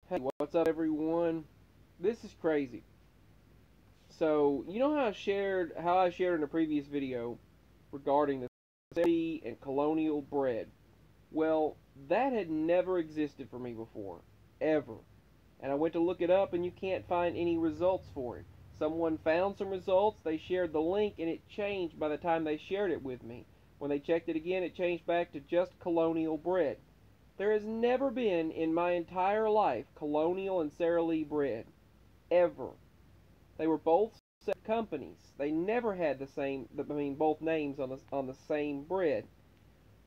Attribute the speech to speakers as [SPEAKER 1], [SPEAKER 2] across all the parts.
[SPEAKER 1] Hey, what's up everyone? This is crazy. So, you know how I shared in a previous video regarding the Sara Lee and Colonial bread. Well, that had never existed for me before, ever. And I went to look it up and you can't find any results for it. Someone found some results, they shared the link and it changed by the time they shared it with me. When they checked it again, it changed back to just Colonial bread. There has never been in my entire life Colonial and Sara Lee bread. Ever. They were both separate companies. They never had both names on the same bread.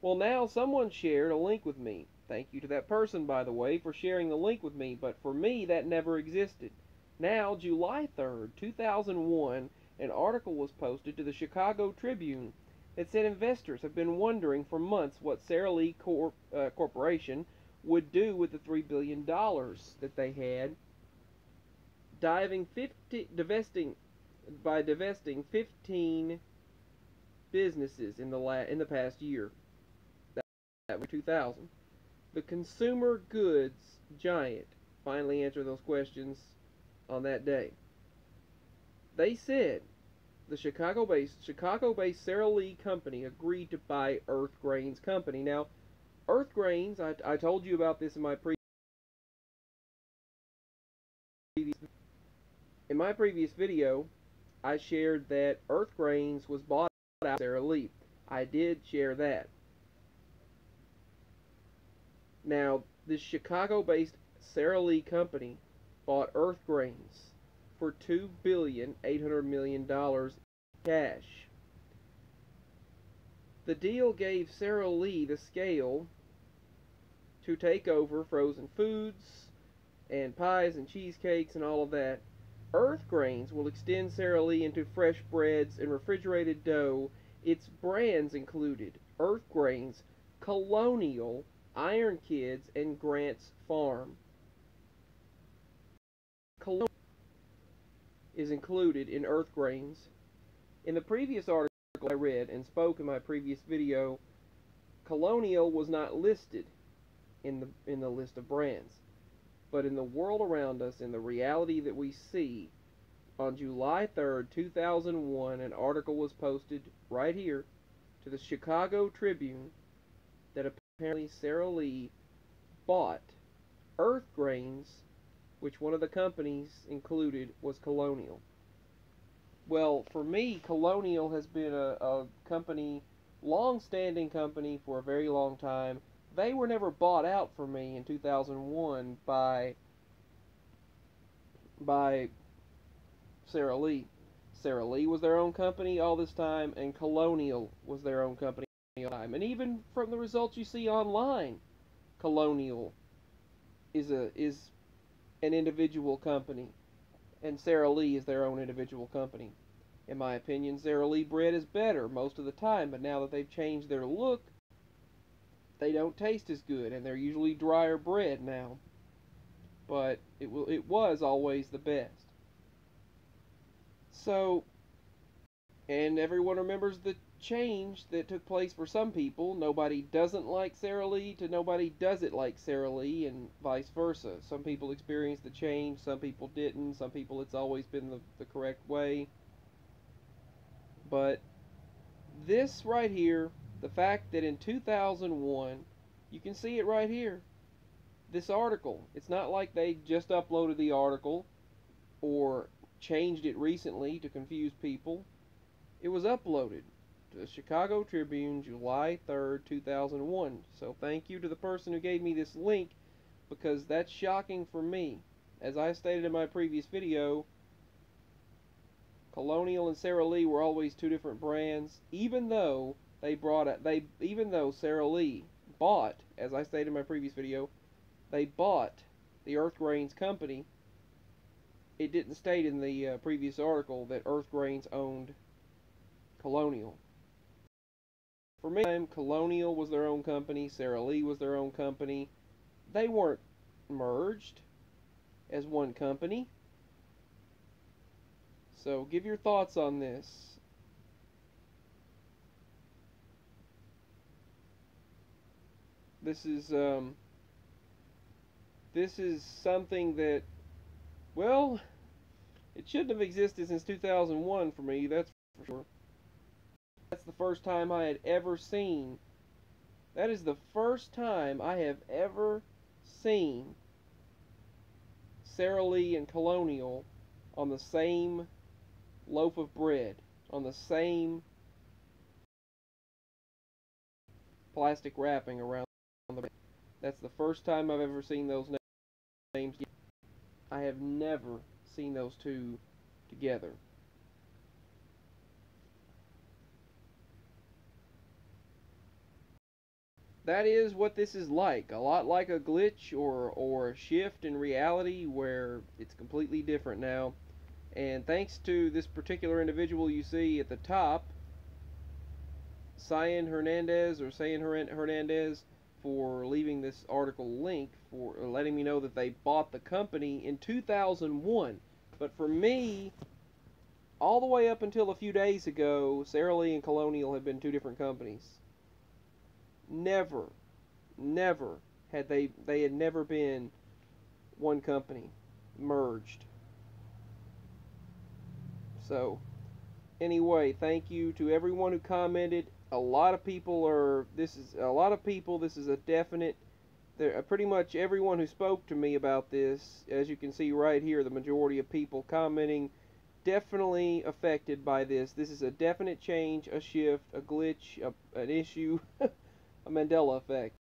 [SPEAKER 1] Well, now someone shared a link with me. Thank you to that person, by the way, for sharing the link with me, but for me, that never existed. Now, July 3rd, 2001, an article was posted to the Chicago Tribune that said investors have been wondering for months what Sara Lee Corporation would do with the $3 billion that they had, divesting 15 businesses in the past year. That was 2000. The consumer goods giant finally answered those questions on that day. They said the Chicago-based Sara Lee company agreed to buy Earth Grains Company. Now, Earth Grains, I told you about this in my previous video. I shared that Earth Grains was bought out by Sara Lee. I did share that. Now, this Chicago-based Sara Lee company bought Earth Grains for $2,800,000,000 cash. The deal gave Sara Lee the scale to take over frozen foods and pies and cheesecakes and all of that. Earth Grains will extend Sara Lee into fresh breads and refrigerated dough. Its brands included Earth Grains, Colonial, Iron Kids, and Grant's Farm. Colonial is included in Earth Grains. In the previous article I read and spoke in my previous video, Colonial was not listed in the list of brands. But in the world around us, in the reality that we see, on July 3rd, 2001, an article was posted right here to the Chicago Tribune that apparently Sara Lee bought Earth Grains, which one of the companies included was Colonial. Well, for me, Colonial has been a company, long-standing company for a very long time. They were never bought out for me in 2001 by Sara Lee. Sara Lee was their own company all this time, and Colonial was their own company all the time. And even from the results you see online, Colonial is an individual company, and Sara Lee is their own individual company. In my opinion, Sara Lee bread is better most of the time, but now that they've changed their look, they don't taste as good, and they're usually drier bread now. But it was always the best. So, and everyone remembers the change that took place for some people. Nobody doesn't like Sara Lee to nobody does it like Sara Lee, and vice versa. Some people experienced the change, some people didn't. Some people it's always been the correct way. But this right here, the fact that in 2001, you can see it right here, this article, it's not like they just uploaded the article or changed it recently to confuse people. It was uploaded to the Chicago Tribune July 3rd, 2001. So thank you to the person who gave me this link, because that's shocking for me. As I stated in my previous video, Colonial and Sara Lee were always two different brands, even though Sara Lee bought, as I stated in my previous video, they bought the Earth Grains company. It didn't state in the previous article that Earth Grains owned Colonial. For me, Colonial was their own company, Sara Lee was their own company. They weren't merged as one company. So give your thoughts on this. This is This is something that, well, it shouldn't have existed since 2001 for me, that's for sure. That's the first time I had ever seen. That is the first time I have ever seen Sara Lee and Colonial on the same loaf of bread, on the same plastic wrapping around the bread. That's the first time I've ever seen those names. I have never seen those two together. That is what this is like. A lot like a glitch or a shift in reality where it's completely different now. And thanks to this particular individual you see at the top, Cyan Hernandez or Cyan Hernandez, for leaving this article link, for letting me know that they bought the company in 2001. But for me, all the way up until a few days ago, Sara Lee and Colonial had been two different companies. Never, never they had never been one company merged. So anyway, thank you to everyone who commented. A lot of people are this is a lot of people this is a definite there pretty much everyone who spoke to me about this, as you can see right here, the majority of people commenting definitely affected by this. This is a definite change, a shift, a glitch, an issue, a Mandela effect.